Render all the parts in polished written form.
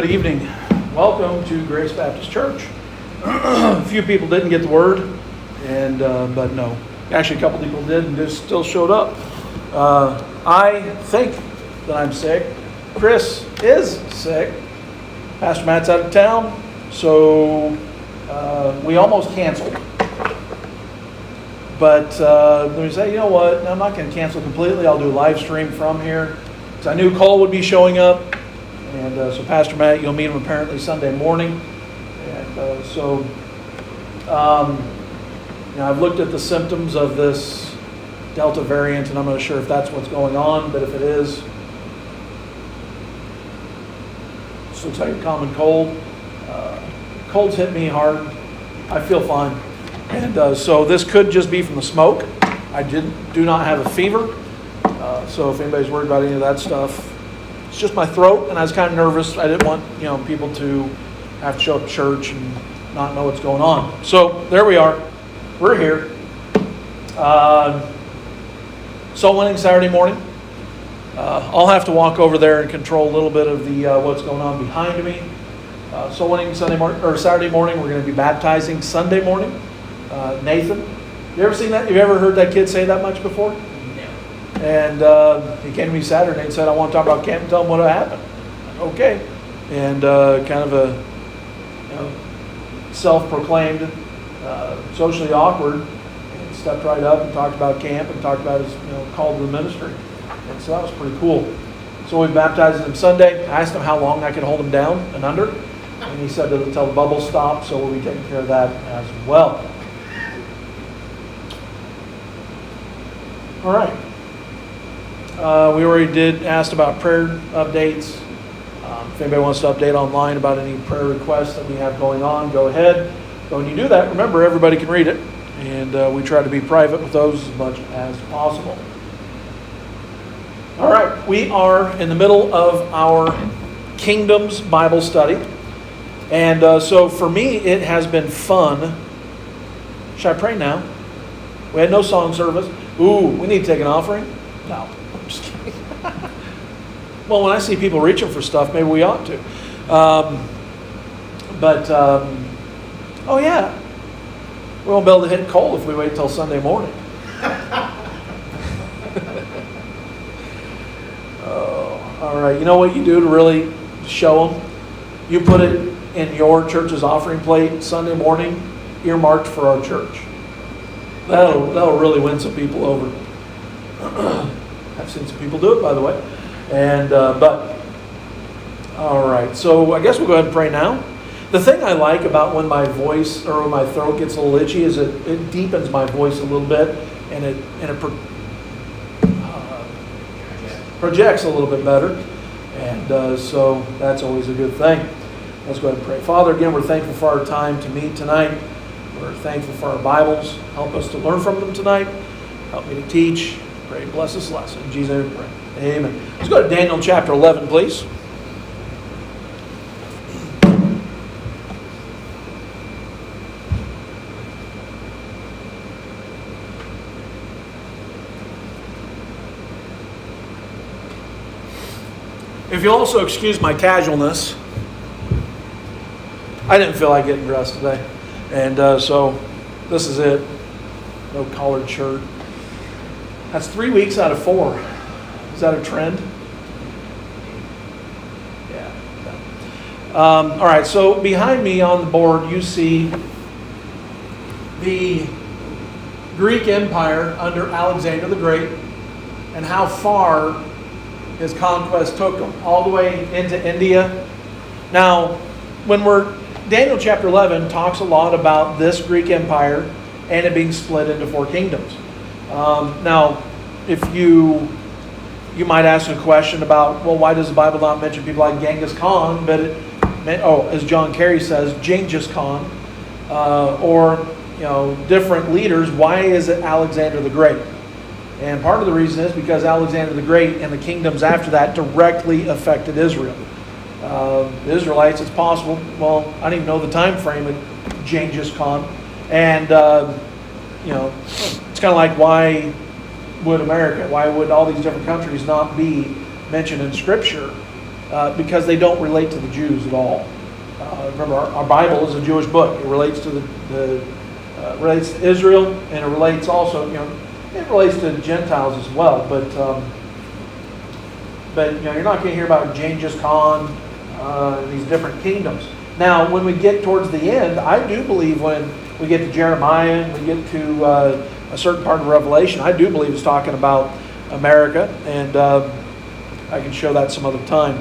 Good evening. Welcome to Grace Baptist Church. A few people didn't get the word, but no. Actually, a couple people did and just still showed up. I think that I'm sick. Chris is sick. Pastor Matt's out of town, so we almost canceled. But let me say, you know what? I'm not going to cancel completely. I'll do a live stream from here. So I knew Cole would be showing up. And so Pastor Matt, you'll meet him apparently Sunday morning. And I've looked at the symptoms of this Delta variant, and I'm not sure if that's what's going on, but if it is, this looks like a common cold. Colds hit me hard. I feel fine. And so this could just be from the smoke. I do not have a fever. So if anybody's worried about any of that stuff, it's just my throat, and I was kind of nervous. I didn't want people to have to show up at church and not know what's going on. So there we are. We're here. Soul winning Saturday morning. I'll have to walk over there and control a little bit of the what's going on behind me. Soul winning Saturday morning. We're going to be baptizing Sunday morning. Nathan, you ever seen that? You ever heard that kid say that much before? And he came to me Saturday and said, I want to talk about camp and tell him what happened. Okay. And kind of a self-proclaimed, socially awkward, and stepped right up and talked about camp and talked about his call to the ministry. And so that was pretty cool. So we baptized him Sunday. I asked him how long I could hold him down and under. And he said until the bubbles stop, so we'll be taking care of that as well. All right. We already asked about prayer updates. If anybody wants to update online about any prayer requests that we have going on, go ahead. But when you do that, remember everybody can read it. And we try to be private with those as much as possible. All right. We are in the middle of our Kingdoms Bible study. And so for me, it has been fun. Should I pray now? We had no song service. Ooh, we need to take an offering? No. I'm just kidding. Well, when I see people reaching for stuff, maybe we ought to. Oh yeah, we won't be able to hit Cole if we wait till Sunday morning. Oh, all right. You know what you do to really show them? You put it in your church's offering plate Sunday morning, earmarked for our church. That'll really win some people over. I've seen some people do it, by the way. All right. So I guess we'll go ahead and pray now. The thing I like about when my voice or when my throat gets a little itchy is it deepens my voice a little bit, and it projects a little bit better. And so that's always a good thing. Let's go ahead and pray. Father, again, we're thankful for our time to meet tonight. We're thankful for our Bibles. Help us to learn from them tonight. Help me to teach. Pray, bless this lesson. In Jesus' name we pray. Amen. Let's go to Daniel chapter 11, please. If you'll also excuse my casualness, I didn't feel like getting dressed today. And so this is it. No collared shirt. That's 3 weeks out of 4. Is that a trend? Yeah. All right, so behind me on the board, you see the Greek Empire under Alexander the Great and how far his conquest took them, all the way into India. Now, Daniel chapter 11 talks a lot about this Greek Empire and it being split into 4 kingdoms. Now, if you might ask a question about, well, why does the Bible not mention people like Genghis Khan, but as John Kerry says, Genghis Khan, or different leaders? Why is it Alexander the Great? And part of the reason is because Alexander the Great and the kingdoms after that directly affected Israel. The Israelites, it's possible. Well, I don't even know the time frame of Genghis Khan, and it's kind of like why would all these different countries not be mentioned in Scripture because they don't relate to the Jews at all. Remember, our Bible is a Jewish book. It relates to relates to Israel, and it relates also, it relates to Gentiles as well. But you're not going to hear about Genghis Khan, these different kingdoms. Now, when we get towards the end, I do believe when we get to Jeremiah and we get to a certain part of Revelation, I do believe it's talking about America, and I can show that some other time.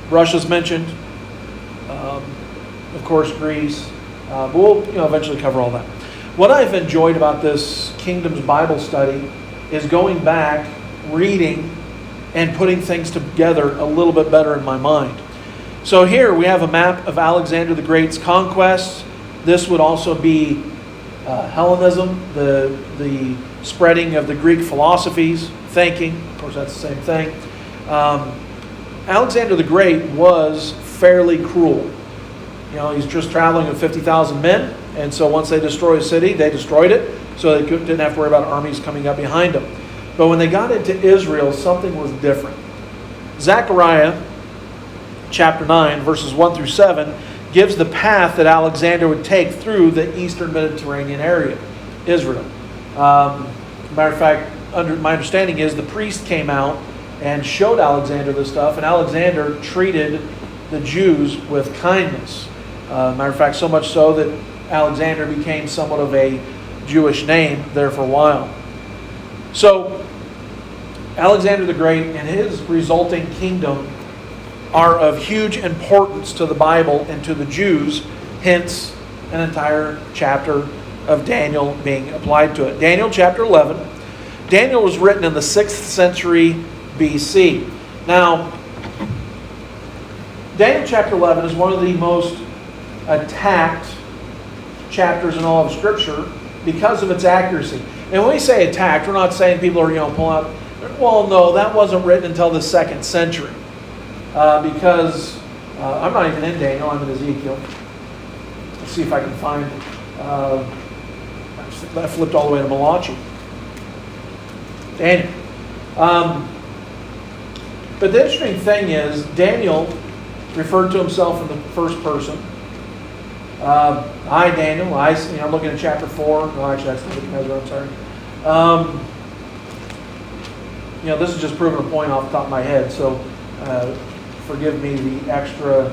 Russia's mentioned, of course, Greece. But we'll eventually cover all that. What I've enjoyed about this Kingdoms Bible study is going back, reading, and putting things together a little bit better in my mind. So here we have a map of Alexander the Great's conquests. This would also be Hellenism, the spreading of the Greek philosophies, thinking. Of course, that's the same thing. Alexander the Great was fairly cruel. He's just traveling with 50,000 men, and so once they destroy a city, they destroyed it, so they didn't have to worry about armies coming up behind them. But when they got into Israel, something was different. Zechariah chapter 9, verses 1 through 7, gives the path that Alexander would take through the eastern Mediterranean area, Israel. Matter of fact, my understanding is the priest came out and showed Alexander this stuff, and Alexander treated the Jews with kindness. Matter of fact, so much so that Alexander became somewhat of a Jewish name there for a while. So, Alexander the Great and his resulting kingdom are of huge importance to the Bible and to the Jews, hence an entire chapter of Daniel being applied to it. Daniel chapter 11. Daniel was written in the 6th century BC. Now, Daniel chapter 11 is one of the most attacked chapters in all of Scripture because of its accuracy. And when we say attacked, we're not saying people are, pulling out. Well, no, that wasn't written until the 2nd century. Because I'm not even in Daniel, I'm in Ezekiel. Let's see if I can find. I flipped all the way to Malachi. Daniel. But the interesting thing is, Daniel referred to himself in the first person. I, Daniel, I'm looking at chapter 4. No, actually, that's Nebuchadnezzar, I'm sorry. This is just proving a point off the top of my head, so forgive me the extra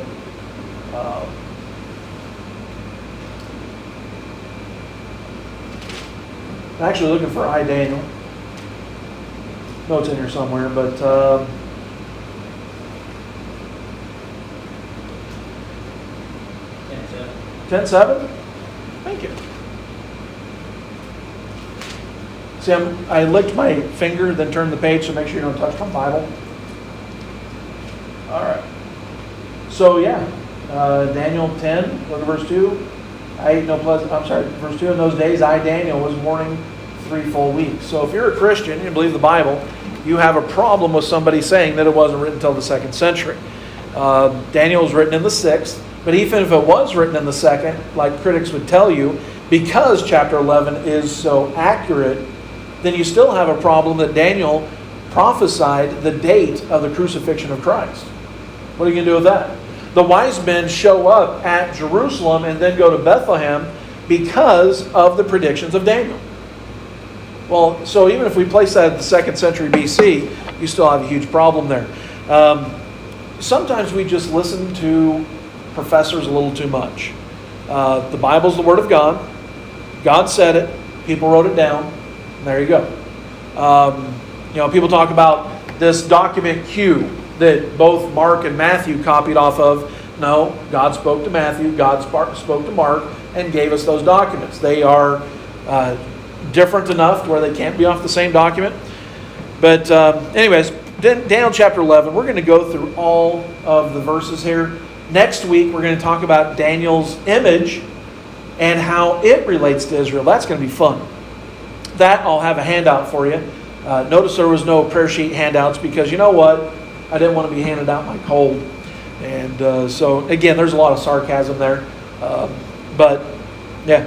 I'm actually looking for I, Daniel. No, it's in here somewhere, but 10:7. Thank you. See, I licked my finger, then turned the page, so make sure you don't touch my Bible. All right. So Daniel 10, look at verse 2. Verse 2. In those days, I, Daniel, was mourning 3 full weeks. So if you're a Christian and you believe the Bible, you have a problem with somebody saying that it wasn't written until the 2nd century. Daniel was written in the 6th, but even if it was written in the 2nd, like critics would tell you, because chapter 11 is so accurate, then you still have a problem that Daniel prophesied the date of the crucifixion of Christ. What are you going to do with that? The wise men show up at Jerusalem and then go to Bethlehem because of the predictions of Daniel. Well, so even if we place that at the 2nd century BC, you still have a huge problem there. Sometimes we just listen to professors a little too much. The Bible's the Word of God. God said it. People wrote it down. And there you go. People talk about this document Q that both Mark and Matthew copied off of. No, God spoke to Matthew, God spoke to Mark, and gave us those documents. They are different enough where they can't be off the same document. But anyways, Daniel chapter 11, we're going to go through all of the verses here. Next week, we're going to talk about Daniel's image and how it relates to Israel. That's going to be fun. That, I'll have a handout for you. Notice there was no prayer sheet handouts because you know what? I didn't want to be handed out my cold. And so, again, there's a lot of sarcasm there. But, yeah.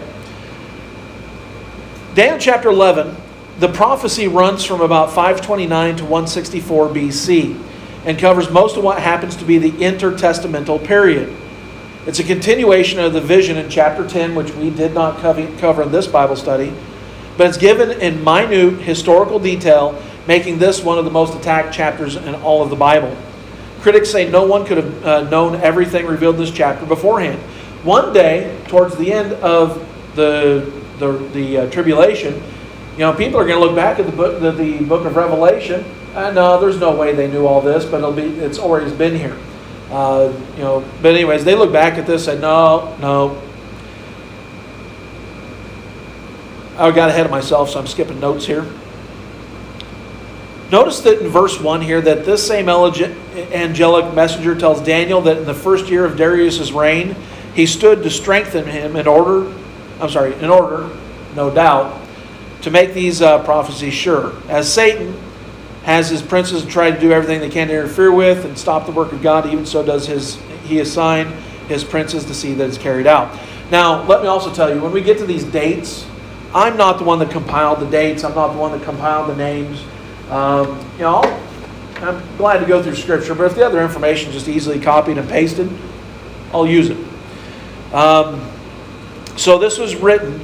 Daniel chapter 11 The prophecy runs from about 529 to 164 BC and covers most of what happens to be the intertestamental period. It's a continuation of the vision in chapter 10, which we did not cover in this Bible study, but it's given in minute historical detail, making this one of the most attacked chapters in all of the Bible. Critics say no one could have known everything revealed in this chapter beforehand. One day, towards the end of the tribulation, people are going to look back at the book of Revelation, and no, there's no way they knew all this, but it's always been here. But anyways, they look back at this and say, no. I got ahead of myself, so I'm skipping notes here. Notice that in verse 1 here, that this same angelic messenger tells Daniel that in the first year of Darius' reign, he stood to strengthen him in order, no doubt, to make these prophecies sure. As Satan has his princes try to do everything they can to interfere with and stop the work of God, even so does he assign his princes to see that it's carried out. Now, let me also tell you, when we get to these dates, I'm not the one that compiled the dates. I'm not the one that compiled the names. I'm glad to go through Scripture, but if the other information is just easily copied and pasted, I'll use it. So this was written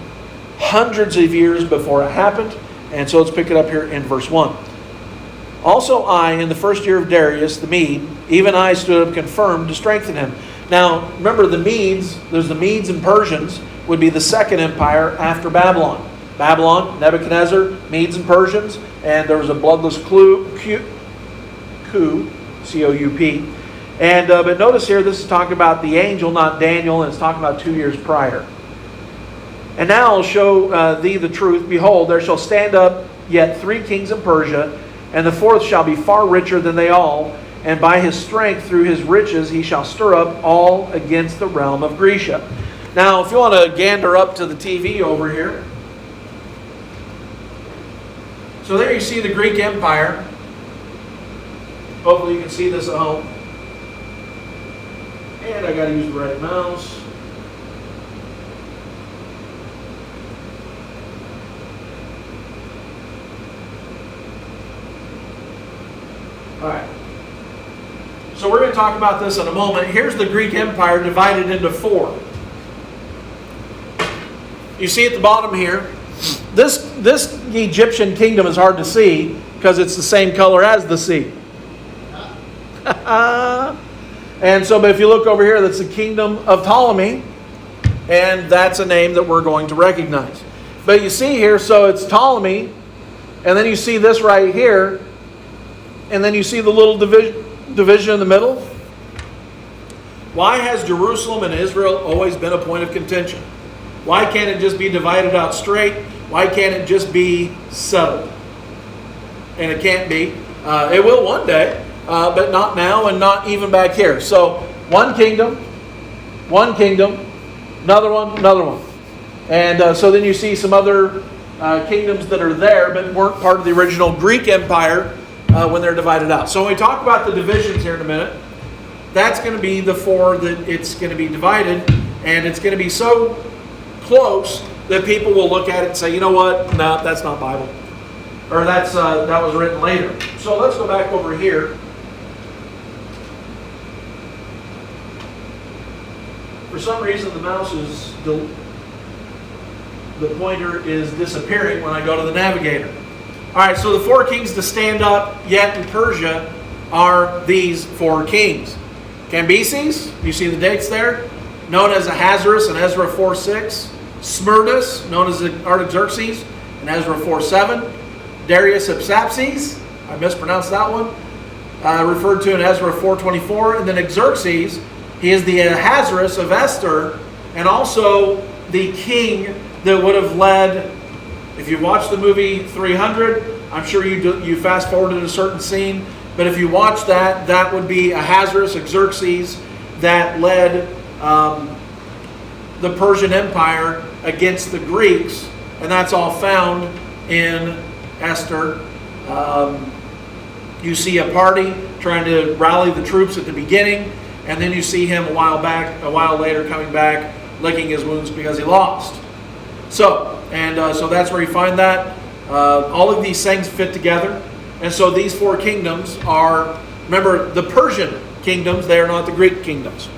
hundreds of years before it happened, and so let's pick it up here in verse 1. Also I, in the first year of Darius the Mede, even I stood up confirmed to strengthen him. Now, remember the Medes, there's the Medes and Persians, would be the second empire after Babylon. Babylon, Nebuchadnezzar, Medes and Persians, and there was a bloodless coup, C-O-U-P. And but notice here, this is talking about the angel, not Daniel, and it's talking about 2 years prior. And now I'll show thee the truth. Behold, there shall stand up yet 3 kings in Persia, and the 4th shall be far richer than they all, and by his strength through his riches he shall stir up all against the realm of Grecia. Now, if you want to gander up to the TV over here. So there you see the Greek Empire. Hopefully you can see this at home. And I got to use the right mouse. Alright. So we're going to talk about this in a moment. Here's the Greek Empire divided into 4. You see at the bottom here, this Egyptian kingdom is hard to see because it's the same color as the sea. And so, but if you look over here, that's the kingdom of Ptolemy, and that's a name that we're going to recognize. But you see here, so it's Ptolemy, and then you see this right here, and then you see the little division in the middle. Why has Jerusalem and Israel always been a point of contention? Why can't it just be divided out straight? Why can't it just be settled? And it can't be. It will one day, but not now and not even back here. So one kingdom, another one. And so then you see some other kingdoms that are there but weren't part of the original Greek Empire when they're divided out. So when we talk about the divisions here in a minute, that's going to be the 4 that it's going to be divided, and it's going to be so close that people will look at it and say, you know what, no, that's not Bible. Or that was written later. So let's go back over here. For some reason the mouse is, the pointer is disappearing when I go to the navigator. Alright, so the 4 kings to stand up yet in Persia are these 4 kings. Cambyses, you see the dates there, known as Ahasuerus in Ezra 4:6. Smerdis, known as Artaxerxes in Ezra 4:7. Darius Absaces, I mispronounced that one, referred to in Ezra 4:24. And then Xerxes, he is the Ahasuerus of Esther, and also the king that would have led, if you watch the movie 300, I'm sure you fast forwarded a certain scene, but if you watch that, that would be Ahasuerus, Xerxes, that led the Persian Empire against the Greeks, and that's all found in Esther. You see a party trying to rally the troops at the beginning, and then you see him a while later coming back, licking his wounds because he lost. So that's where you find that. All of these things fit together. And so these four kingdoms are, remember, the Persian kingdoms. They are not the Greek kingdoms.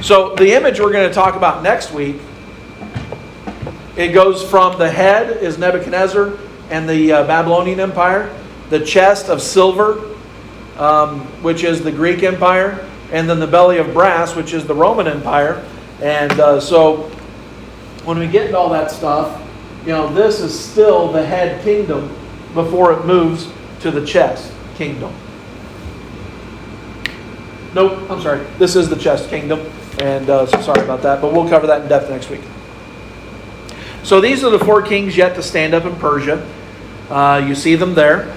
So the image we're going to talk about next week, it goes from the head is Nebuchadnezzar and the Babylonian Empire, the chest of silver, which is the Greek Empire, and then the belly of brass, which is the Roman Empire. And so when we get into all that stuff, this is still the head kingdom before it moves to the chest kingdom. Nope, I'm sorry. This is the chest kingdom. And so sorry about that, but we'll cover that in depth next week. So these are the four kings yet to stand up in Persia. You see them there.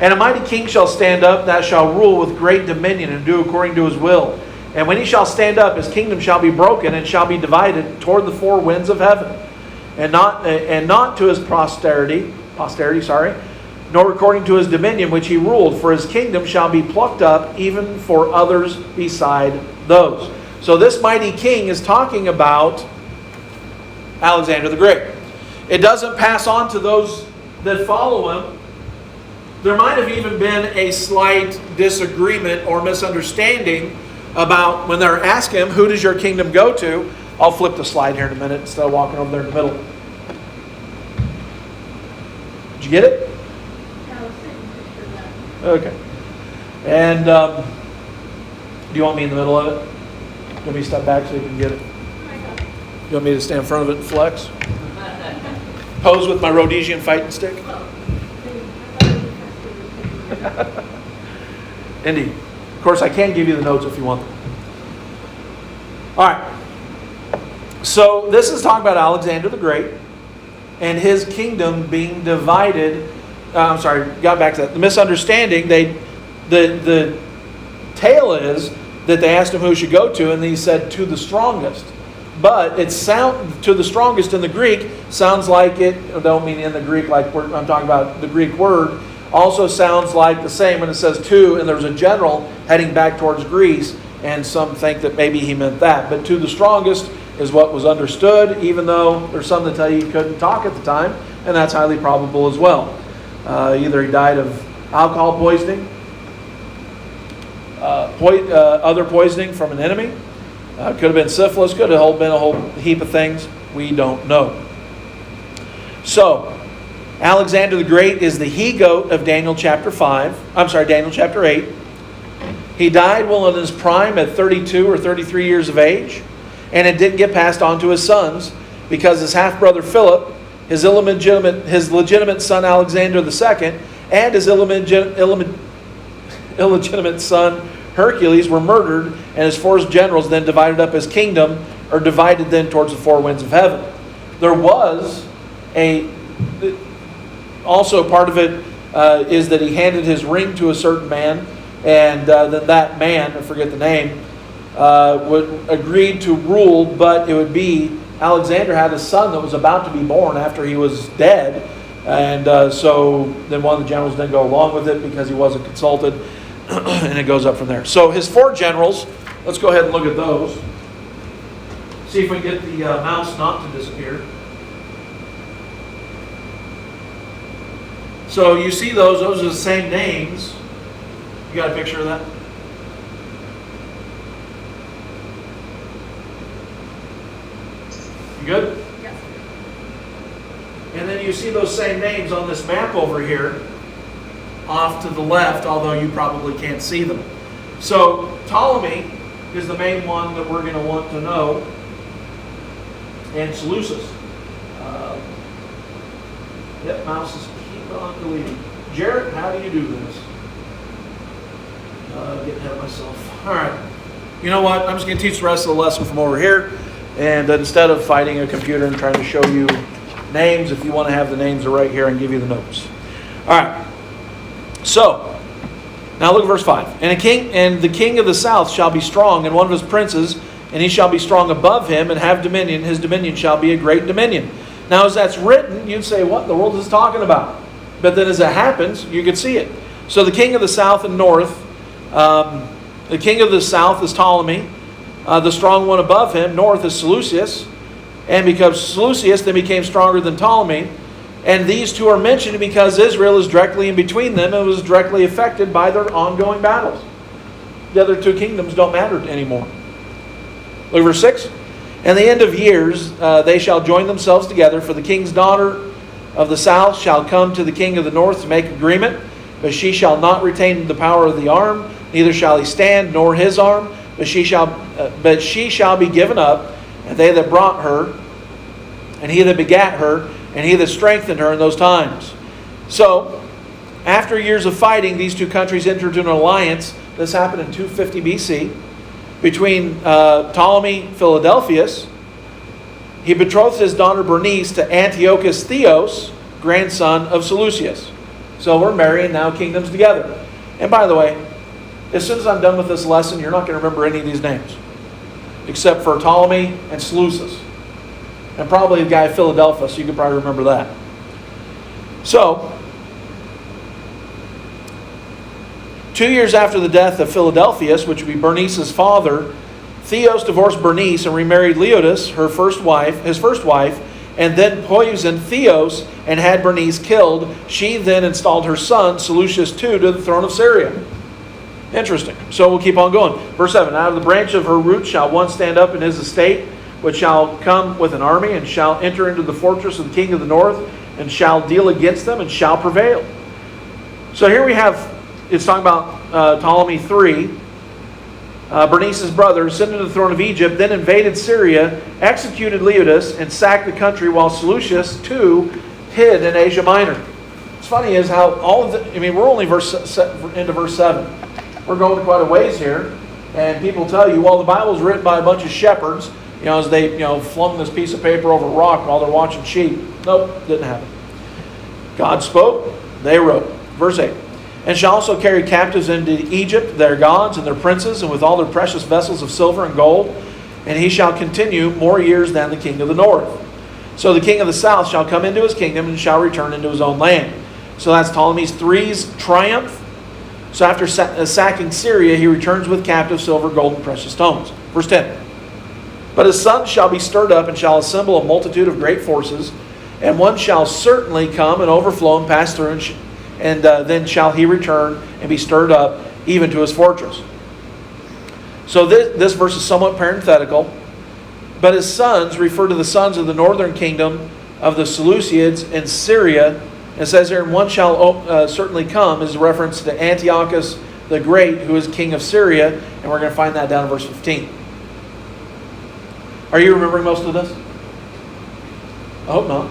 And a mighty king shall stand up, that shall rule with great dominion and do according to his will. And when he shall stand up, his kingdom shall be broken and shall be divided toward the four winds of heaven. And not to his posterity, nor according to his dominion which he ruled, for his kingdom shall be plucked up even for others beside those. So this mighty king is talking about Alexander the Great. It doesn't pass on to those that follow him. There might have even been a slight disagreement or misunderstanding about when they're asking him, who does your kingdom go to? I'll flip the slide here in a minute instead of walking over there in the middle. Did you get it? Okay. And do you want me in the middle of it? Do you want me to step back so you can get it? You want me to stand in front of it and flex? Pose with my Rhodesian fighting stick? Indeed. Of course, I can give you the notes if you want them. All right. So this is talking about Alexander the Great and his kingdom being divided. Got back to that. The misunderstanding, the tale is that they asked him who he should go to, and he said, to the strongest. But to the strongest in the Greek sounds like it, I don't mean in the Greek like I'm talking about the Greek word, also sounds like the same when it says to, and there's a general heading back towards Greece, and some think that maybe he meant that. But to the strongest is what was understood, even though there's some that tell you he couldn't talk at the time, and that's highly probable as well. Either he died of alcohol poisoning, other poisoning from an enemy, could have been syphilis, could have been a whole heap of things. We don't know. So, Alexander the Great is the he-goat of Daniel chapter 8. He died while in his prime at 32 or 33 years of age, and it didn't get passed on to his sons because his half-brother Philip, his legitimate son Alexander II, and his illegitimate son Hercules were murdered, and his four generals then divided up his kingdom, or divided then towards the four winds of heaven. There was also part of it is that he handed his ring to a certain man, and then that man, I forget the name, agreed to rule, but it would be Alexander had a son that was about to be born after he was dead, and so then one of the generals didn't go along with it because he wasn't consulted, and it goes up from there. So his four generals, let's go ahead and look at those. See if we can get the mouse not to disappear. So you see those are the same names. You got a picture of that? You good? Yes. And then you see those same names on this map over here, off to the left, although you probably can't see them. So Ptolemy is the main one that we're going to want to know, and Seleucus. Mouses keep on deleting. Jarrett, how do you do this? Getting ahead of myself. All right. You know what? I'm just going to teach the rest of the lesson from over here. And instead of fighting a computer and trying to show you names, if you want to have the names, are right here and give you the notes. All right. So, now look at verse 5. And the king of the south shall be strong, and one of his princes, and he shall be strong above him, and have dominion. His dominion shall be a great dominion. Now, as that's written, you'd say, what in the world is it talking about? But then as it happens, you could see it. So the king of the south and north, the king of the south is Ptolemy. The strong one above him, north, is Seleucus. And because Seleucus then became stronger than Ptolemy. And these two are mentioned because Israel is directly in between them and was directly affected by their ongoing battles. The other two kingdoms don't matter anymore. Look at verse 6. And the end of years they shall join themselves together, for the king's daughter of the south shall come to the king of the north to make agreement, but she shall not retain the power of the arm, neither shall he stand, nor his arm, but she shall be given up, and they that brought her, and he that begat her, and he that strengthened her in those times. So, after years of fighting, these two countries entered into an alliance. This happened in 250 BC between Ptolemy Philadelphus. He betrothed his daughter Bernice to Antiochus Theos, grandson of Seleucus. So we're marrying now kingdoms together. And by the way, as soon as I'm done with this lesson, you're not going to remember any of these names, except for Ptolemy and Seleucus. And probably the guy Philadelphus, you could probably remember that. So, 2 years after the death of Philadelphus, which would be Bernice's father, Theos divorced Bernice and remarried Leotis, his first wife, and then poisoned Theos and had Bernice killed. She then installed her son, Seleucus II, to the throne of Syria. Interesting. So we'll keep on going. Verse 7, out of the branch of her root shall one stand up in his estate, which shall come with an army, and shall enter into the fortress of the king of the north, and shall deal against them, and shall prevail. So here we have, it's talking about Ptolemy III, Bernice's brother, ascended to the throne of Egypt, then invaded Syria, executed Leotis, and sacked the country, while Seleucus II hid in Asia Minor. What's funny is how all of the, we're only into verse 7. We're going quite a ways here, and people tell you, well, the Bible's written by a bunch of shepherds, as they, flung this piece of paper over a rock while they're watching sheep. Nope, didn't happen. God spoke, they wrote. Verse 8. And shall also carry captives into Egypt, their gods and their princes, and with all their precious vessels of silver and gold. And he shall continue more years than the king of the north. So the king of the south shall come into his kingdom and shall return into his own land. So that's Ptolemy III's triumph. So after sacking Syria, he returns with captive silver, gold, and precious stones. Verse 10. But his sons shall be stirred up, and shall assemble a multitude of great forces, and one shall certainly come and overflow and pass through, and then shall he return and be stirred up, even to his fortress. So this verse is somewhat parenthetical, but his sons refer to the sons of the northern kingdom of the Seleucids in Syria. It says here, and one shall certainly come, is a reference to Antiochus the Great, who is king of Syria, and we're going to find that down in verse 15. Are you remembering most of this? I hope not.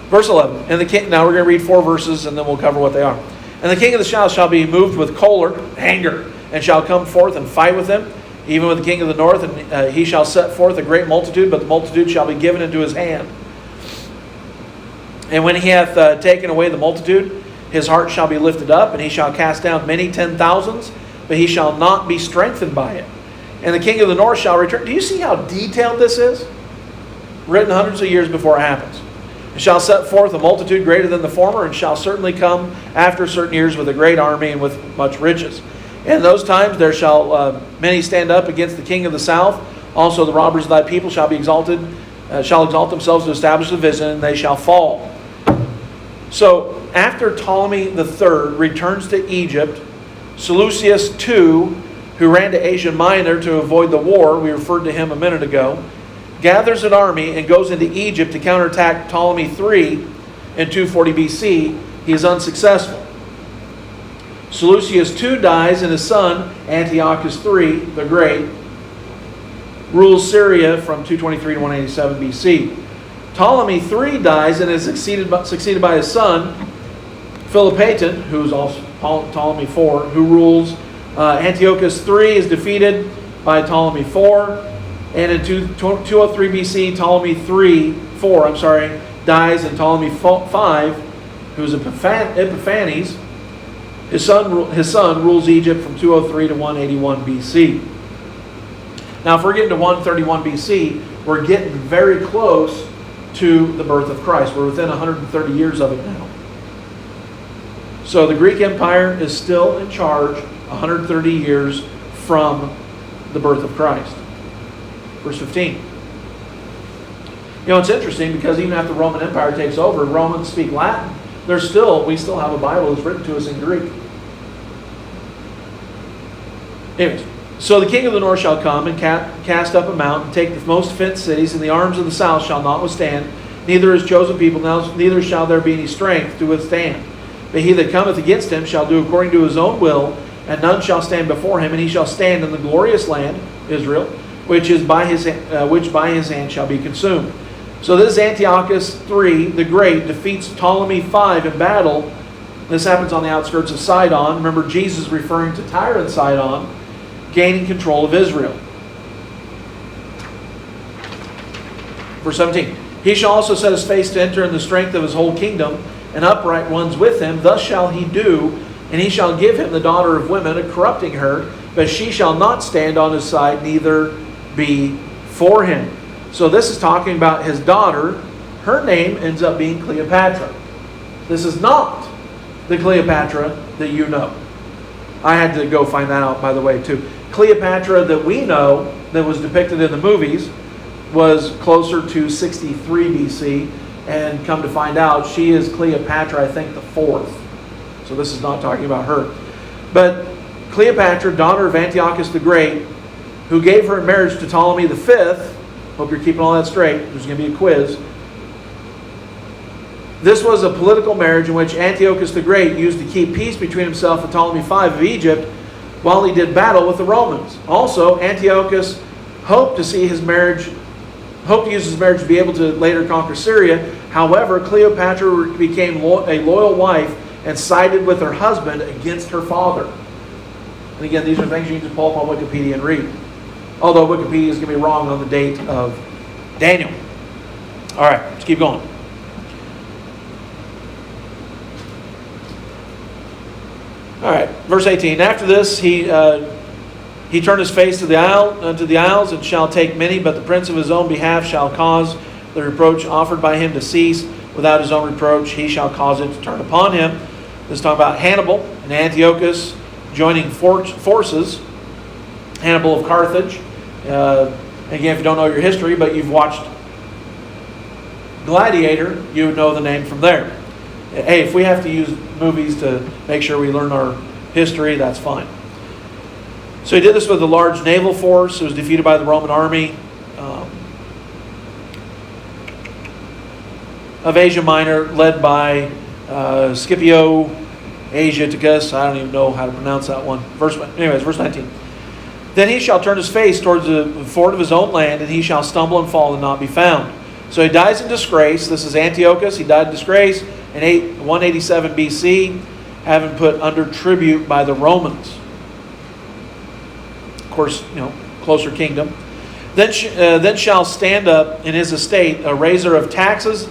Verse 11. Now we're going to read 4 verses and then we'll cover what they are. And the king of the south shall be moved with choler, anger, and shall come forth and fight with him, even with the king of the north. And he shall set forth a great multitude, but the multitude shall be given into his hand. And when he hath taken away the multitude, his heart shall be lifted up, and he shall cast down many 10,000s, but he shall not be strengthened by it. And the king of the north shall return. Do you see how detailed this is? Written hundreds of years before it happens. And shall set forth a multitude greater than the former, and shall certainly come after certain years with a great army and with much riches. And in those times there shall many stand up against the king of the south. Also the robbers of thy people shall be exalted, shall exalt themselves to establish the vision, and they shall fall. So after Ptolemy III returns to Egypt, Seleucus II, who ran to Asia Minor to avoid the war, we referred to him a minute ago, gathers an army and goes into Egypt to counterattack Ptolemy III in 240 BC. He is unsuccessful. Seleucus II dies, and his son, Antiochus III the Great, rules Syria from 223 to 187 BC. Ptolemy III dies and is succeeded by his son, Philopator, who is also Ptolemy IV, who rules. Antiochus III is defeated by Ptolemy IV, and in 203 BC, Ptolemy IV dies, and Ptolemy V, who is Epiphanes, his son rules Egypt from 203 to 181 BC. Now, if we're getting to 131 BC, we're getting very close to the birth of Christ. We're within 130 years of it now. So the Greek Empire is still in charge 130 years from the birth of Christ. Verse 15. You know, it's interesting because even after the Roman Empire takes over, Romans speak Latin. We still have a Bible that's written to us in Greek. Anyways, so the king of the north shall come and cast up a mount and take the most fenced cities, and the arms of the south shall not withstand, neither his chosen people, neither shall there be any strength to withstand. But he that cometh against him shall do according to his own will, and none shall stand before him, and he shall stand in the glorious land, Israel, which by his hand shall be consumed. So this is Antiochus III the Great defeats Ptolemy V in battle. This happens on the outskirts of Sidon. Remember, Jesus referring to Tyre and Sidon, gaining control of Israel. Verse 17. He shall also set his face to enter in the strength of his whole kingdom, and upright ones with him. Thus shall he do, and he shall give him the daughter of women, corrupting her, but she shall not stand on his side, neither be for him. So this is talking about his daughter. Her name ends up being Cleopatra. This is not the Cleopatra that you know. I had to go find that out, by the way, too. Cleopatra that we know, that was depicted in the movies, was closer to 63 BC. And come to find out, she is Cleopatra, I think, the 4th. So this is not talking about her. But Cleopatra, daughter of Antiochus the Great, who gave her in marriage to Ptolemy V. Hope you're keeping all that straight. There's going to be a quiz. This was a political marriage in which Antiochus the Great used to keep peace between himself and Ptolemy V of Egypt while he did battle with the Romans. Also, Antiochus hoped to use his marriage to be able to later conquer Syria. However, Cleopatra became a loyal wife and sided with her husband against her father. And again, these are things you can just pull up on Wikipedia and read. Although Wikipedia is going to be wrong on the date of Daniel. All right, let's keep going. All right, verse 18. After this, he turned his face to the isles, and shall take many, but the prince of his own behalf shall cause the reproach offered by him to cease. Without his own reproach, he shall cause it to turn upon him. This is talking about Hannibal and Antiochus joining forces. Hannibal of Carthage. Again, if you don't know your history, but you've watched Gladiator, you would know the name from there. Hey, if we have to use movies to make sure we learn our history, that's fine. So he did this with a large naval force. It was defeated by the Roman army of Asia Minor, led by Scipio Asiaticus. I don't even know how to pronounce that one. Verse 19. Then he shall turn his face towards the fort of his own land, and he shall stumble and fall and not be found. So he dies in disgrace. This is Antiochus. He died in disgrace in 187 BC, having put under tribute by the Romans. Of course, closer kingdom. Then shall stand up in his estate a raiser of taxes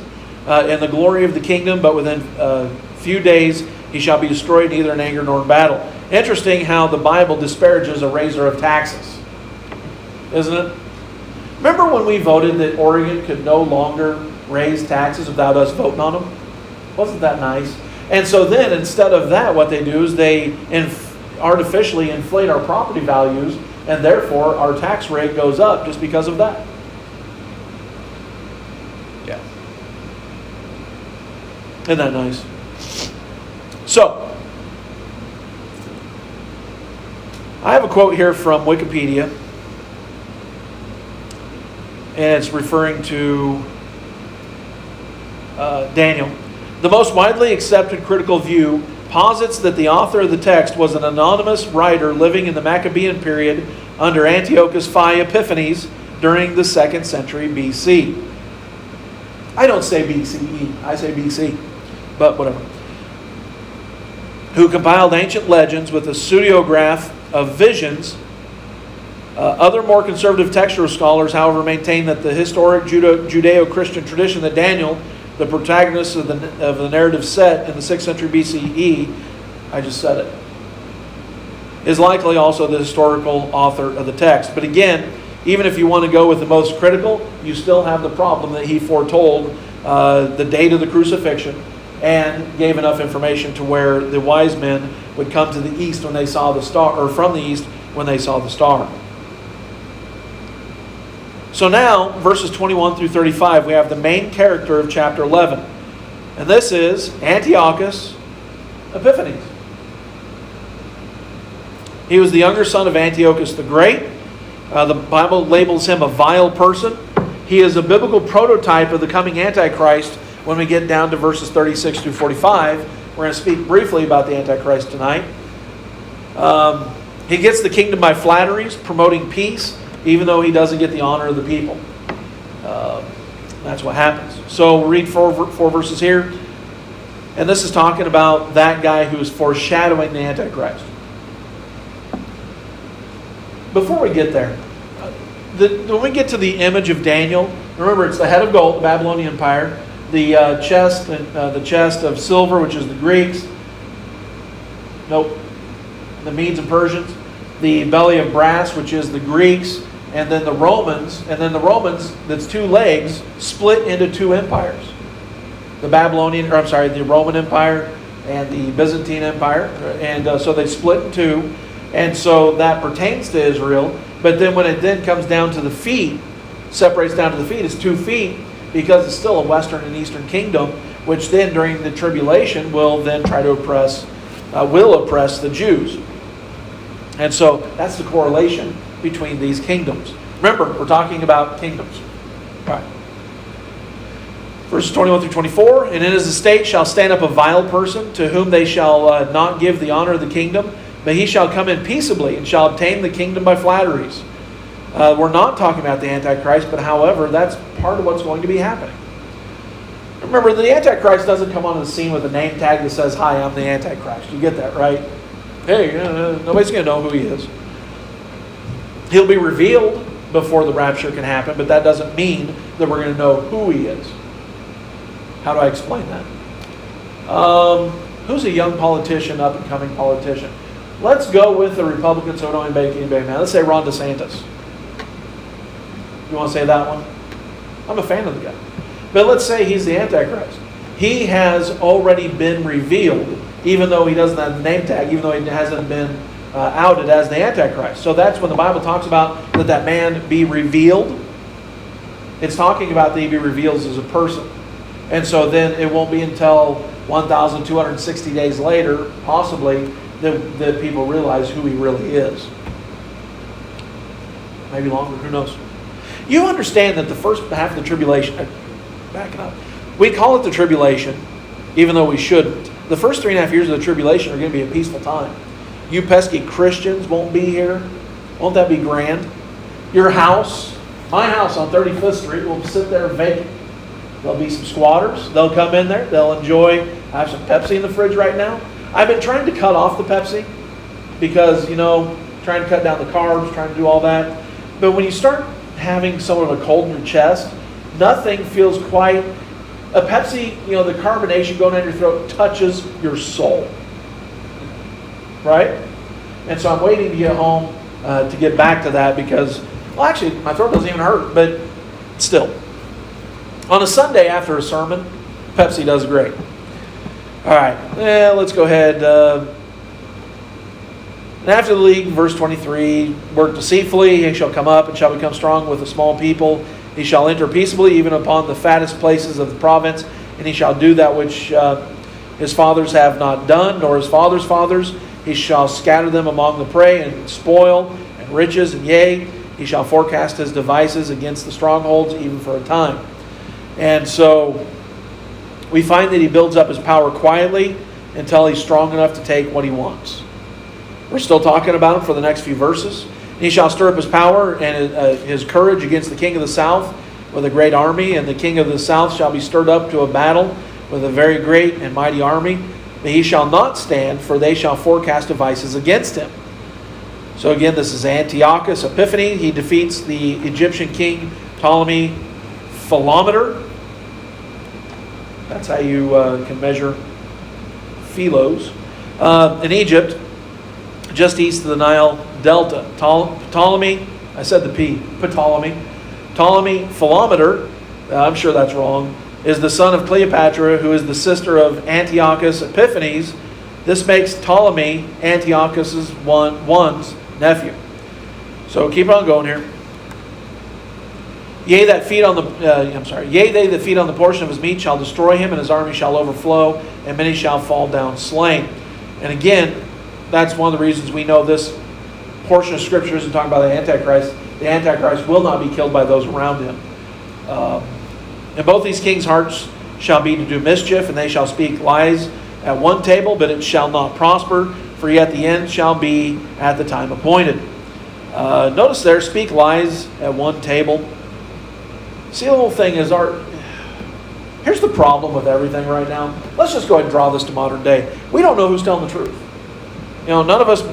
in the glory of the kingdom, but within a few days he shall be destroyed, neither in anger nor in battle. Interesting how the Bible disparages a raiser of taxes, isn't it? Remember when we voted that Oregon could no longer raise taxes without us voting on them? Wasn't that nice? And so then, instead of that, what they do is they artificially inflate our property values, and therefore our tax rate goes up just because of that. Yeah. Isn't that nice? So, I have a quote here from Wikipedia, and it's referring to Daniel. The most widely accepted critical view posits that the author of the text was an anonymous writer living in the Maccabean period under Antiochus V Epiphanes during the 2nd century BC. I don't say BCE, I say BC, but whatever. Who compiled ancient legends with a pseudograph of visions. Other more conservative textual scholars, however, maintain that the historic Judeo-Christian tradition that Daniel, the protagonist of the narrative set in the 6th century BCE, I just said it, is likely also the historical author of the text. But again, even if you want to go with the most critical, you still have the problem that he foretold the date of the crucifixion and gave enough information to where the wise men would come to the east when they saw the star, or from the east when they saw the star. So now, verses 21 through 35, we have the main character of chapter 11. And this is Antiochus Epiphanes. He was the younger son of Antiochus the Great. The Bible labels him a vile person. He is a biblical prototype of the coming Antichrist when we get down to verses 36 through 45. We're going to speak briefly about the Antichrist tonight. He gets the kingdom by flatteries, promoting peace, even though he doesn't get the honor of the people. That's what happens. So we'll read four verses here. And this is talking about that guy who is foreshadowing the Antichrist. Before we get there, when we get to the image of Daniel, remember it's the head of gold, the Babylonian Empire, the chest of silver, which is the Greeks. Nope. The Medes and Persians. The belly of brass, which is the Greeks. And then the Romans. And then the Romans, that's two legs, split into two empires. The Roman Empire and the Byzantine Empire. And so they split in two. And so that pertains to Israel. But then when it then comes down to the feet, separates down to the feet, it's 2 feet, because it's still a western and eastern kingdom, which then during the tribulation will then try to oppress the Jews. And so that's the correlation between these kingdoms. Remember, we're talking about kingdoms. All right. Verses 21 through 24, and in his estate shall stand up a vile person, to whom they shall not give the honor of the kingdom, but he shall come in peaceably, and shall obtain the kingdom by flatteries. We're not talking about the Antichrist, but however, that's part of what's going to be happening. Remember, the Antichrist doesn't come on the scene with a name tag that says, "Hi, I'm the Antichrist." You get that, right? Hey, nobody's going to know who he is. He'll be revealed before the rapture can happen, but that doesn't mean that we're going to know who he is. How do I explain that? Who's a young politician, up-and-coming politician? Let's go with the Republicans who don't make anybody mad. Let's say Ron DeSantis. You want to say that one? I'm a fan of the guy. But let's say he's the Antichrist. He has already been revealed, even though he doesn't have the name tag, even though he hasn't been outed as the Antichrist. So that's when the Bible talks about that man be revealed. It's talking about that he be revealed as a person. And so then it won't be until 1,260 days later, possibly, that people realize who he really is. Maybe longer, who knows? You understand that the first half of the tribulation, backing up, we call it the tribulation, even though we shouldn't. The first 3.5 years of the tribulation are going to be a peaceful time. You pesky Christians won't be here. Won't that be grand? Your house, my house on 35th Street, will sit there vacant. There'll be some squatters. They'll come in there. They'll enjoy. I have some Pepsi in the fridge right now. I've been trying to cut off the Pepsi because, trying to cut down the carbs, trying to do all that. But when you start having somewhat of a cold in your chest, nothing feels quite... A Pepsi, the carbonation going down your throat touches your soul. Right? And so I'm waiting to get home to get back to that because, well, actually, my throat doesn't even hurt, but still. On a Sunday after a sermon, Pepsi does great. All right, let's go ahead. And after the league, verse 23, work deceitfully, he shall come up and shall become strong with a small people. He shall enter peaceably even upon the fattest places of the province, and he shall do that which his fathers have not done, nor his fathers' fathers. He shall scatter them among the prey and spoil and riches, and yea, he shall forecast his devices against the strongholds even for a time. And so we find that he builds up his power quietly until he's strong enough to take what he wants. We're still talking about him for the next few verses. And he shall stir up his power and his courage against the king of the south with a great army. And the king of the south shall be stirred up to a battle with a very great and mighty army. But he shall not stand, for they shall forecast devices against him. So again, this is Antiochus Epiphanes. He defeats the Egyptian king Ptolemy Philometor. That's how you can measure philos. In Egypt, just east of the Nile Delta. Ptolemy, I said the P, Ptolemy Philometor, I'm sure that's wrong, is the son of Cleopatra, who is the sister of Antiochus Epiphanes. This makes Ptolemy Antiochus's one's nephew. So keep on going here. Yea, that feed on the yea, they that feed on the portion of his meat shall destroy him, and his army shall overflow, and many shall fall down slain. And again, that's one of the reasons we know this portion of Scripture isn't talking about the Antichrist. The Antichrist will not be killed by those around him. And both these kings' hearts shall be to do mischief, and they shall speak lies at one table, but it shall not prosper, for yet the end shall be at the time appointed. Notice there, speak lies at one table. See, the whole thing is here's the problem with everything right now. Let's just go ahead and draw this to modern day. We don't know who's telling the truth. None of us,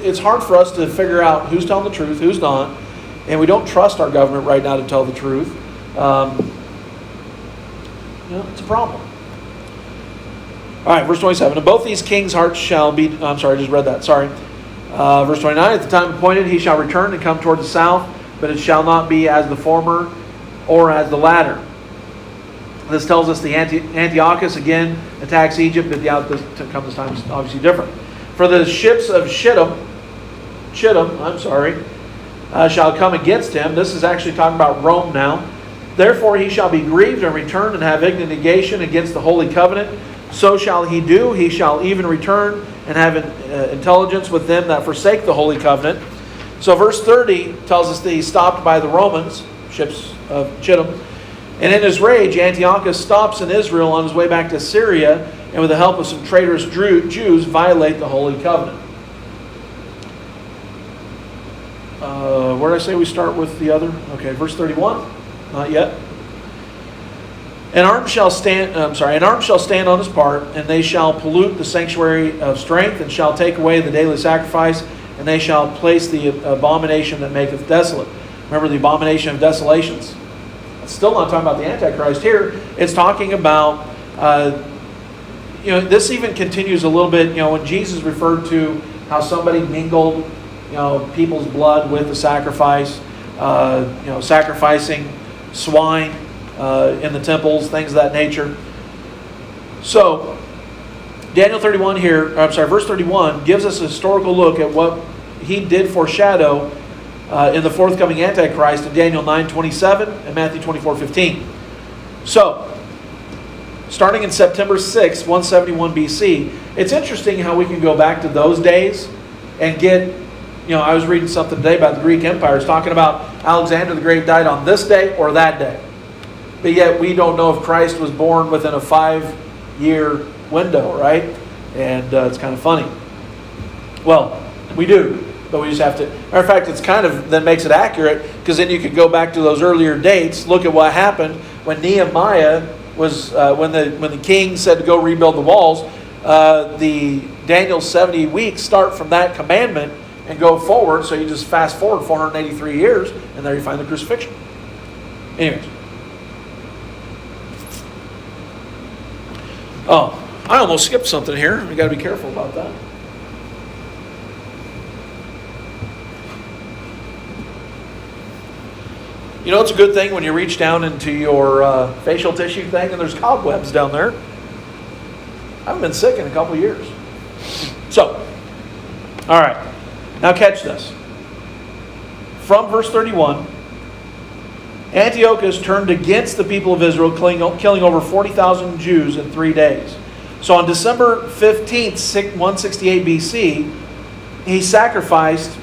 it's hard for us to figure out who's telling the truth, who's not, and we don't trust our government right now to tell the truth. It's a problem. All right, verse 27. And both these kings' hearts shall be... I'm sorry, I just read that. Sorry. Verse 29. At the time appointed he shall return and come toward the south, but it shall not be as the former or as the latter. This tells us the Antiochus again attacks Egypt, but the outcome this time is obviously different. For the ships of Shittim, shall come against him. This is actually talking about Rome now. Therefore he shall be grieved and return and have indignation against the holy covenant. So shall he do. He shall even return and have intelligence with them that forsake the holy covenant. So verse 30 tells us that he stopped by the Romans, ships of Shittim. And in his rage, Antiochus stops in Israel on his way back to Syria, and with the help of some traitorous Jews, violate the holy covenant. Where did I say we start with the other? Okay, verse 31. Not yet. An arm shall stand on his part, and they shall pollute the sanctuary of strength, and shall take away the daily sacrifice, and they shall place the abomination that maketh desolate. Remember the abomination of desolations. It's still not talking about the Antichrist here. It's talking about, this even continues a little bit, when Jesus referred to how somebody mingled, people's blood with the sacrifice, sacrificing swine in the temples, things of that nature. So, Daniel 31 here, verse 31 gives us a historical look at what he did foreshadow in the forthcoming Antichrist in Daniel 9:27 and Matthew 24:15. So, starting in September 6, 171 BC, it's interesting how we can go back to those days and get, I was reading something today about the Greek Empire. It's talking about Alexander the Great died on this day or that day. But yet we don't know if Christ was born within a 5-year window, right? And it's kind of funny. Well, we do, but we just have to... Matter of fact, it's kind of that makes it accurate, because then you could go back to those earlier dates, look at what happened when Nehemiah was... when the king said to go rebuild the walls, the Daniel's 70 weeks start from that commandment and go forward, so you just fast forward 483 years, and there you find the crucifixion. Anyways. Oh, I almost skipped something here. We got to be careful about that. It's a good thing when you reach down into your facial tissue thing and there's cobwebs down there. I haven't been sick in a couple of years. So, all right. Now catch this. From verse 31, Antiochus turned against the people of Israel, killing over 40,000 Jews in 3 days. So on December 15th, 168 BC, he sacrificed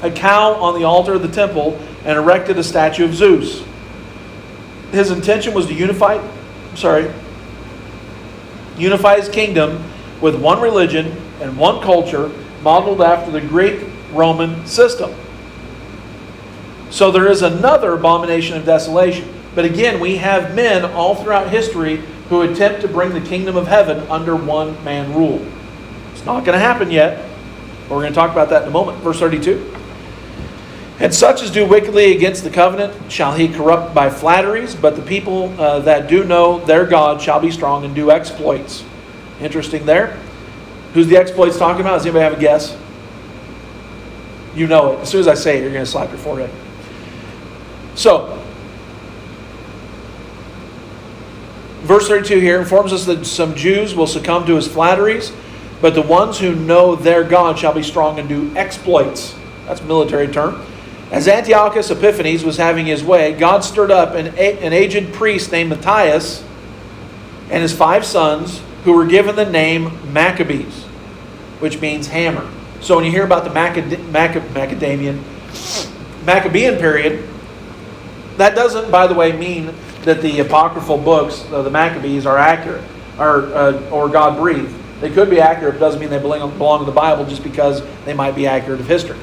a cow on the altar of the temple and erected a statue of Zeus. His intention was to unify his kingdom with one religion and one culture modeled after the Greek-Roman system. So there is another abomination of desolation. But again, we have men all throughout history who attempt to bring the kingdom of heaven under one man rule. It's not going to happen yet. But we're going to talk about that in a moment. Verse 32. And such as do wickedly against the covenant shall he corrupt by flatteries, but the people that do know their God shall be strong and do exploits. Interesting there. Who's the exploits talking about? Does anybody have a guess? You know it. As soon as I say it, you're going to slap your forehead. So, verse 32 here informs us that some Jews will succumb to his flatteries, but the ones who know their God shall be strong and do exploits. That's a military term. As Antiochus Epiphanes was having his way, God stirred up an aged priest named Matthias and his 5 sons, who were given the name Maccabees, which means hammer. So when you hear about the Maccabean period, that doesn't, by the way, mean that the apocryphal books of the Maccabees are accurate or God breathed. They could be accurate, but doesn't mean they belong to the Bible just because they might be accurate of history.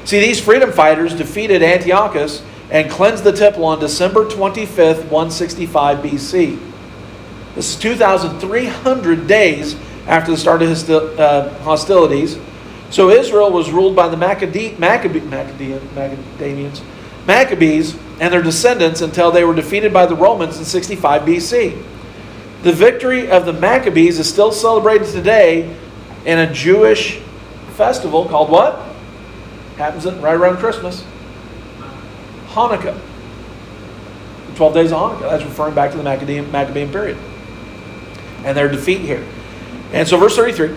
See, these freedom fighters defeated Antiochus and cleansed the temple on December 25th, 165 BC. This is 2,300 days after the start of hostilities. So Israel was ruled by the Maccabees and their descendants until they were defeated by the Romans in 65 BC. The victory of the Maccabees is still celebrated today in a Jewish festival called what? Happens right around Christmas. Hanukkah. The 12 days of Hanukkah. That's referring back to the Maccabean period. And their defeat here. And so verse 33.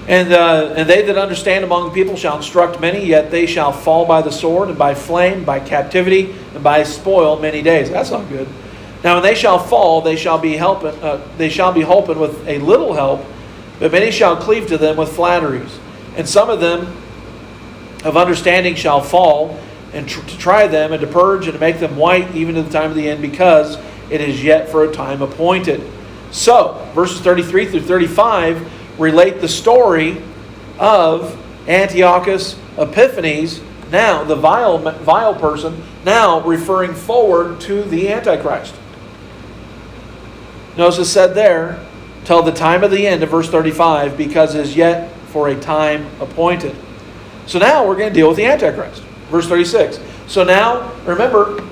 And they that understand among the people shall instruct many, yet they shall fall by the sword, and by flame, by captivity, and by spoil many days. That's not good. Now when they shall fall, they shall be holpen with a little help, but many shall cleave to them with flatteries. And some of them of understanding shall fall, and to try them, and to purge, and to make them white, even to the time of the end, because it is yet for a time appointed. So, verses 33 through 35 relate the story of Antiochus Epiphanes, now the vile person, now referring forward to the Antichrist. Notice it's said there, till the time of the end of verse 35, because it is yet for a time appointed. So now we're going to deal with the Antichrist. Verse 36. So now, remember,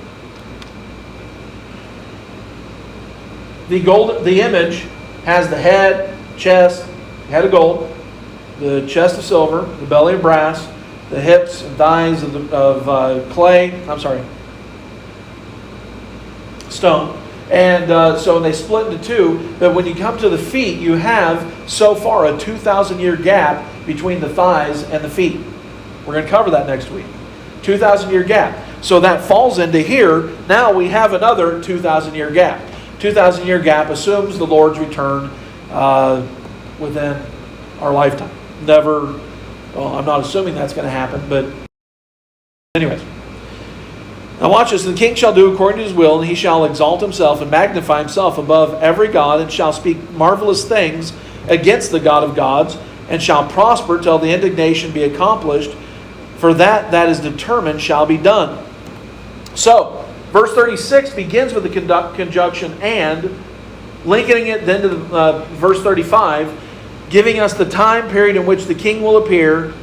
the image has the head, chest, head of gold, the chest of silver, the belly of brass, the hips and thighs of stone. And so they split into two. But when you come to the feet, you have so far a 2,000-year gap between the thighs and the feet. We're going to cover that next week. 2,000-year gap. So that falls into here. Now we have another 2,000-year gap. 2,000-year gap assumes the Lord's return within our lifetime. I'm not assuming that's going to happen, but anyways. Now watch this. The king shall do according to his will, and he shall exalt himself and magnify himself above every god, and shall speak marvelous things against the God of gods, and shall prosper till the indignation be accomplished, for that is determined shall be done. So, verse 36 begins with the conjunction and, linking it then to verse 35, giving us the time period in which the king will appear,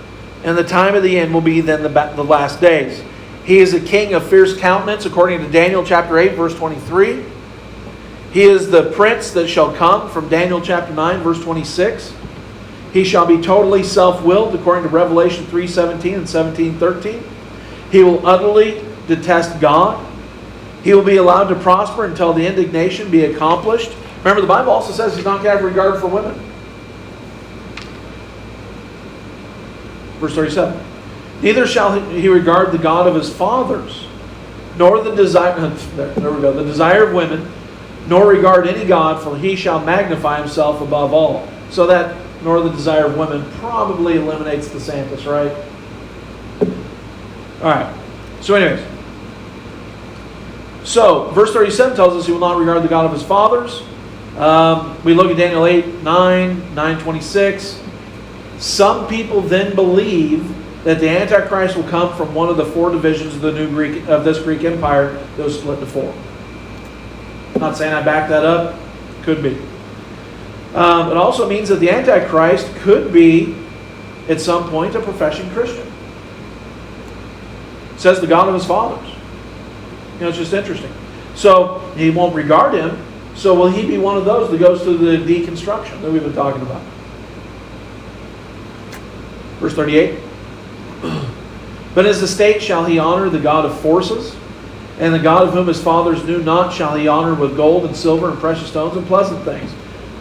and the time of the end will be then the last days. He is a king of fierce countenance, according to Daniel chapter 8, verse 23. He is the prince that shall come, from Daniel chapter 9, verse 26. He shall be totally self-willed, according to Revelation 3:17 and 17:13. He will utterly detest God. He will be allowed to prosper until the indignation be accomplished. Remember, the Bible also says he's not going to have regard for women. Verse 37. Neither shall he regard the God of his fathers, nor the desire of women, nor regard any God, for he shall magnify himself above all. So that nor the desire of women probably eliminates the Santus, right? Alright. So anyways. So, verse 37 tells us he will not regard the God of his fathers. We look at Daniel 8, 9, 9:26. Some people then believe that the Antichrist will come from one of the 4 divisions of this Greek Empire that was split into 4. I'm not saying I back that up. Could be. It also means that the Antichrist could be, at some point, a professing Christian. It says the God of his fathers. It's just interesting. So, he won't regard him. So, will he be one of those that goes through the deconstruction that we've been talking about? Verse 38. But in his estate shall he honor the God of forces, and the God of whom his fathers knew not shall he honor with gold and silver and precious stones and pleasant things.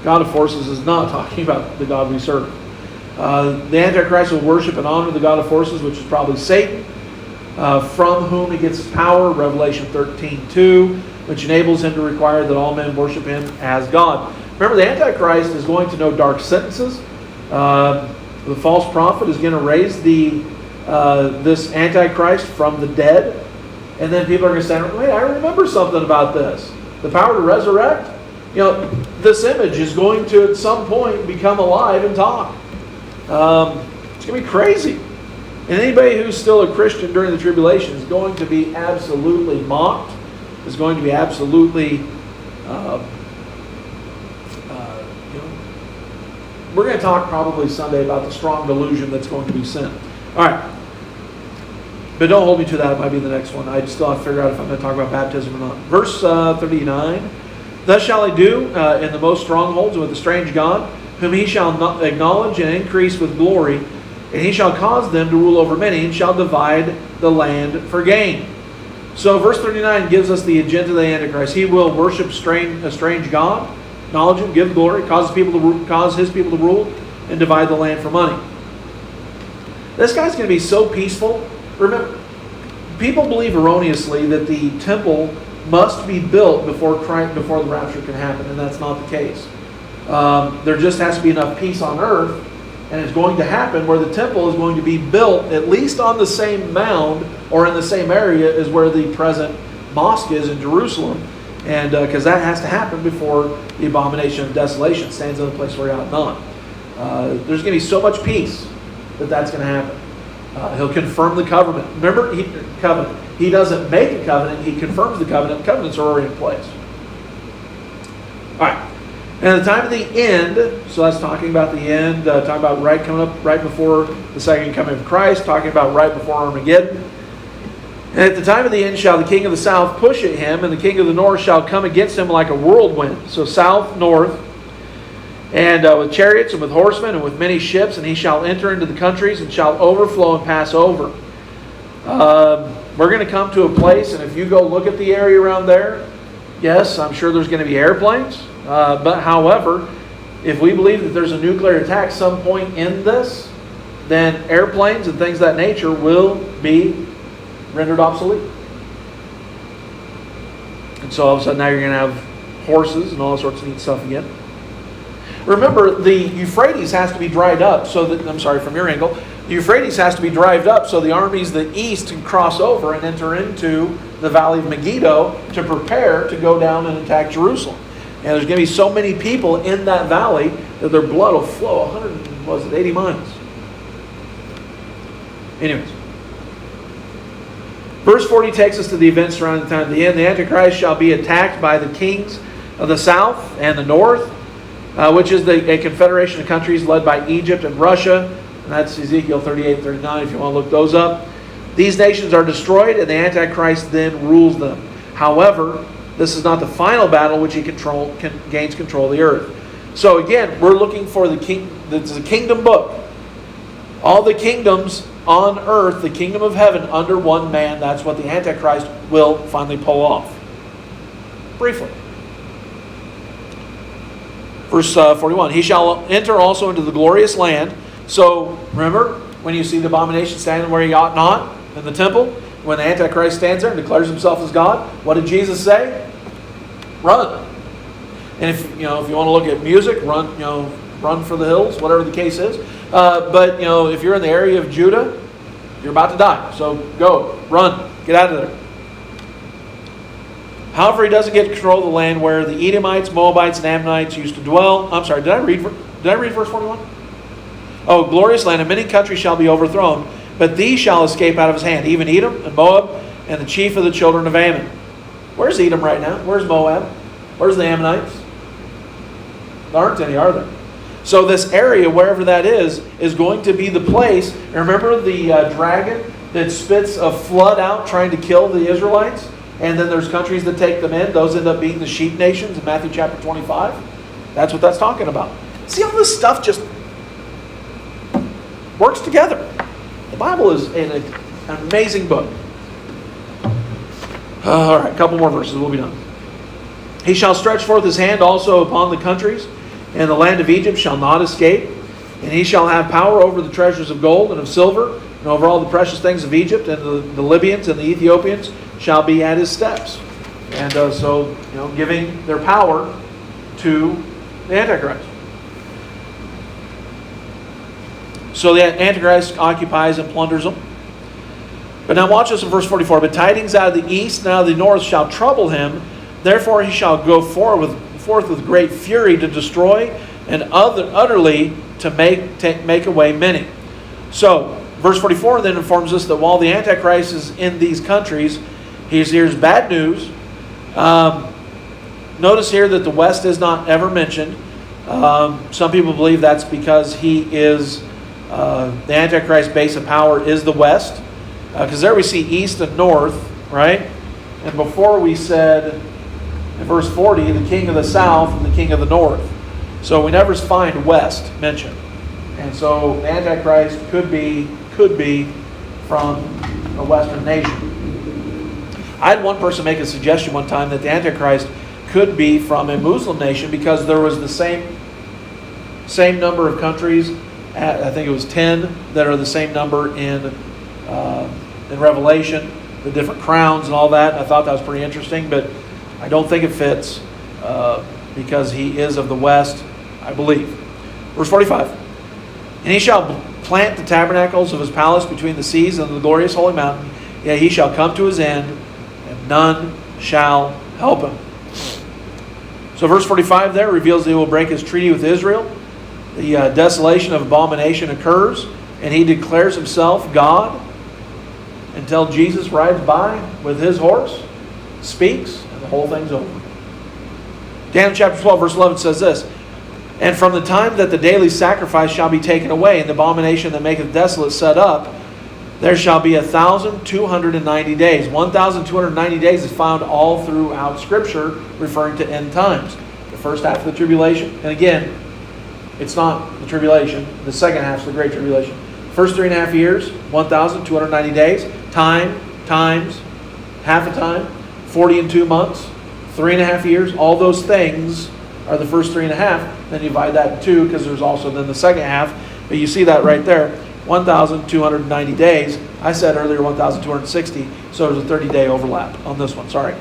God of forces is not talking about the God we serve. The Antichrist will worship and honor the God of forces, which is probably Satan. from whom he gets his power, Revelation 13:2, which enables him to require that all men worship him as God. Remember, the Antichrist is going to know dark sentences. The false prophet is going to raise this Antichrist from the dead. And then people are going to say, wait, I remember something about this. The power to resurrect. This image is going to at some point become alive and talk. It's going to be crazy. And anybody who's still a Christian during the tribulation is going to be absolutely mocked. Is going to be absolutely... we're going to talk probably Sunday about the strong delusion that's going to be sent. All right. But don't hold me to that. It might be the next one. I still have to figure out if I'm going to talk about baptism or not. Verse 39. Thus shall he do in the most strongholds with the strange God, whom he shall acknowledge and increase with glory, and he shall cause them to rule over many, and shall divide the land for gain. So verse 39 gives us the agenda of the Antichrist. He will worship a strange God, acknowledge him, give glory, cause his people to rule, and divide the land for money. This guy's going to be so peaceful. Remember, people believe erroneously that the temple must be built before the rapture can happen, and that's not the case. There just has to be enough peace on earth, and it's going to happen where the temple is going to be built at least on the same mound or in the same area as where the present mosque is in Jerusalem, and because that has to happen before the abomination of desolation stands in the place where he ought not. There's going to be so much peace that's going to happen. He'll confirm the covenant. Remember, he doesn't make a covenant, he confirms the covenant. Covenants are already in place. All right. And at the time of the end, so that's talking about the end, talking about coming up right before the second coming of Christ, talking about right before Armageddon. And at the time of the end shall the king of the south push at him, and the king of the north shall come against him like a whirlwind. So south, north, and with chariots and with horsemen and with many ships, and he shall enter into the countries and shall overflow and pass over. We're going to come to a place, and if you go look at the area around there, yes, I'm sure there's going to be airplanes. But however, if we believe that there's a nuclear attack some point in this, then airplanes and things of that nature will be rendered obsolete. And so all of a sudden now you're going to have horses and all sorts of neat stuff again. Remember, the Euphrates has to be dried up so that, from your angle, the Euphrates has to be dried up so the armies of the east can cross over and enter into the valley of Megiddo to prepare to go down and attack Jerusalem. And there's going to be so many people in that valley that their blood will flow 180 miles. Anyways. Verse 40 takes us to the events surrounding the time of the end. The Antichrist shall be attacked by the kings of the south and the north, which is a confederation of countries led by Egypt and Russia. And that's Ezekiel 38 and 39 if you want to look those up. These nations are destroyed and the Antichrist then rules them. However, this is not the final battle which he gains control of the earth. So again, we're looking for the king. This is a kingdom book. All the kingdoms on earth, the kingdom of heaven, under one man. That's what the Antichrist will finally pull off. Briefly. Verse 41. He shall enter also into the glorious land. So remember, when you see the abomination standing where he ought not in the temple, when the Antichrist stands there and declares himself as God, what did Jesus say? Run. And if you want to look at music, run for the hills, whatever the case is. But if you're in the area of Judah, you're about to die. So go, run, get out of there. However, he doesn't get control of the land where the Edomites, Moabites, and Ammonites used to dwell. I'm sorry, did I read verse 41? Oh, glorious land, and many countries shall be overthrown, but these shall escape out of his hand, even Edom and Moab and the chief of the children of Ammon. Where's Edom right now? Where's Moab? Where's the Ammonites? There aren't any, are there? So this area, wherever that is going to be the place. And remember the dragon that spits a flood out trying to kill the Israelites? And then there's countries that take them in. Those end up being the sheep nations in Matthew chapter 25. That's what that's talking about. See, all this stuff just works together. The Bible is an amazing book. All right, a couple more verses. We'll be done. He shall stretch forth his hand also upon the countries, and the land of Egypt shall not escape. And he shall have power over the treasures of gold and of silver, and over all the precious things of Egypt, and the Libyans and the Ethiopians shall be at his steps. And so, giving their power to the Antichrist. So the Antichrist occupies and plunders them. But now watch this in verse 44. But tidings out of the east and out of the north shall trouble him. Therefore he shall go forth with great fury to destroy and utterly to make away many. So, verse 44 then informs us that while the Antichrist is in these countries, he hears bad news. Notice here that the West is not ever mentioned. Some people believe that's because he is the Antichrist base of power is the West. Because there we see east and north, right? And before we said in verse 40, the king of the south and the king of the north. So we never find west mentioned. And so the Antichrist could be from a Western nation. I had one person make a suggestion one time that the Antichrist could be from a Muslim nation because there was the same number of countries. I think it was 10 that are the same number in Revelation, the different crowns and all that. I thought that was pretty interesting, but I don't think it fits because he is of the West, I believe. Verse 45. And he shall plant the tabernacles of his palace between the seas and the glorious holy mountain. Yet he shall come to his end, and none shall help him. So verse 45 there reveals that he will break his treaty with Israel. The desolation of abomination occurs, and he declares himself God until Jesus rides by with his horse, speaks, and the whole thing's over. Daniel chapter 12 verse 11 says this, And from the time that the daily sacrifice shall be taken away, and the abomination that maketh desolate set up, there shall be 1,290 days. 1,290 days is found all throughout Scripture, referring to end times. The first half of the tribulation, and again, it's not the tribulation. The second half is the Great Tribulation. First 3.5 years, 1,290 days. Times, half a time, 40 and 2 months, 3.5 years. All those things are the first 3.5. Then you divide that in 2 because there's also then the second half. But you see that right there, 1,290 days. I said earlier 1,260, so there's a 30-day overlap on this one. Sorry.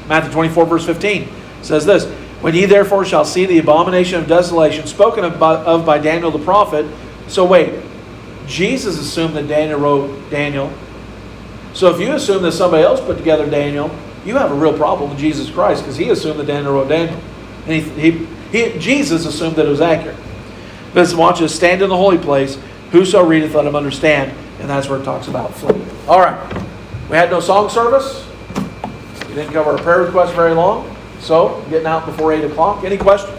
Matthew 24 verse 15 says this, When ye therefore shall see the abomination of desolation spoken of by Daniel the prophet. So wait, Jesus assumed that Daniel wrote Daniel. So if you assume that somebody else put together Daniel, you have a real problem with Jesus Christ because he assumed that Daniel wrote Daniel. And Jesus assumed that it was accurate. But watch this, stand in the holy place, whoso readeth let him understand. And that's where it talks about flee. All right, we had no song service. We didn't cover our prayer request very long. So, getting out before 8 o'clock. Any questions?